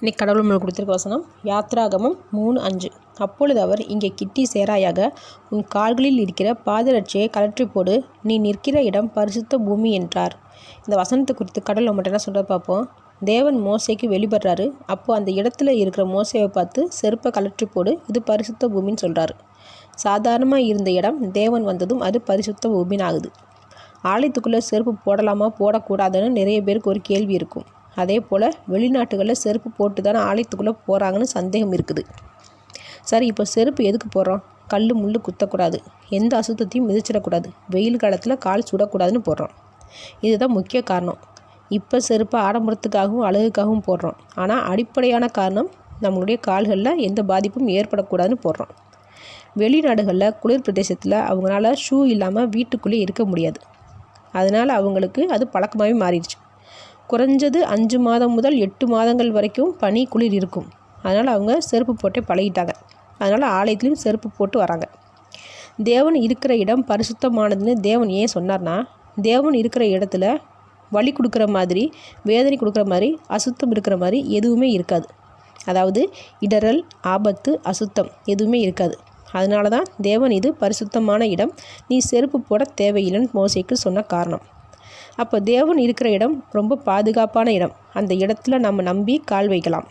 இன்னைக்கு கடவுள் நம்மளுக்கு கொடுத்துருக்க வசனம் யாத்ராகமம் 3:5. அப்பொழுது அவர், இங்கே கிட்டி சேராயாக, உன் கால்களில் இருக்கிற பாதரட்சியை கழற்றி போடு, நீ நிற்கிற இடம் பரிசுத்த பூமி என்றார். இந்த வசனத்தை குறித்து கடவுள் நம்மகிட்ட என்ன சொல்கிற பார்ப்போம். தேவன் மோசேக்கு வெளிப்படுறாரு. அப்போது அந்த இடத்துல இருக்கிற மோசேவை பார்த்து செருப்பை கழற்றி போடு, இது பரிசுத்த பூமின்னு சொல்கிறாரு. சாதாரணமாக இருந்த இடம் தேவன் வந்ததும் அது பரிசுத்த பூமின்னு ஆகுது. ஆலயத்துக்குள்ளே செருப்பு போடலாமா போடக்கூடாதுன்னு நிறைய பேருக்கு ஒரு கேள்வி இருக்கும். அதே போல் வெளிநாட்டுகளில் செருப்பு போட்டு தானே ஆலயத்துக்குள்ளே போகிறாங்கன்னு சந்தேகம் இருக்குது. சரி, இப்போ செருப்பு எதுக்கு போடுறோம்? கல் முள் குத்தக்கூடாது, எந்த அசுத்தத்தையும் மிதிச்சிடக்கூடாது, வெயில் காலத்தில் கால் சுடக்கூடாதுன்னு போடுறோம். இதுதான் முக்கிய காரணம். இப்போ செருப்பை ஆடம்பரத்துக்காகவும் அழகுக்காகவும் போடுறோம். ஆனால் அடிப்படையான காரணம் நம்மளுடைய கால்களில் எந்த பாதிப்பும் ஏற்படக்கூடாதுன்னு போடுறோம். வெளிநாடுகளில் குளிர் பிரதேசத்தில் அவங்களால ஷூ இல்லாமல் வீட்டுக்குள்ளே இருக்க முடியாது. அதனால் அவங்களுக்கு அது பழக்கமாகவே மாறிடுச்சு. குறைஞ்சது 5 மாதம் முதல் 8 மாதங்கள் வரைக்கும் பனி குளிர் இருக்கும். அதனால் அவங்க செருப்பு போட்டே பழகிட்டாங்க. அதனால் ஆலயத்துலேயும் செருப்பு போட்டு வராங்க. தேவன் இருக்கிற இடம் பரிசுத்தமானதுன்னு தேவன் ஏன் சொன்னார்னா, தேவன் இருக்கிற இடத்துல வலி கொடுக்குற மாதிரி, வேதனை கொடுக்குற மாதிரி, அசுத்தம் இருக்கிற மாதிரி எதுவுமே இருக்காது. அதாவது இடறல், ஆபத்து, அசுத்தம் எதுவுமே இருக்காது. அதனால தான் தேவன் இது பரிசுத்தமான இடம், நீ செருப்பு போட தேவையில்லைன்னு மோசேக்கு சொன்ன காரணம். அப்போ தேவன் இருக்கிற இடம் ரொம்ப பாதுகாப்பான இடம். அந்த இடத்துல நம்ம நம்பி கால் வைக்கலாம்.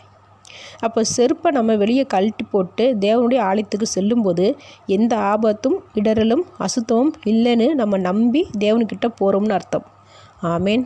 அப்போ செருப்பை நம்ம வெளியே கழட்டி போட்டு தேவனுடைய ஆலயத்துக்கு செல்லும்போது எந்த ஆபத்தும், இடரலும், அசுத்தமும் இல்லைன்னு நம்ம நம்பி தேவன்கிட்ட போகிறோம்னு அர்த்தம். ஆமேன்.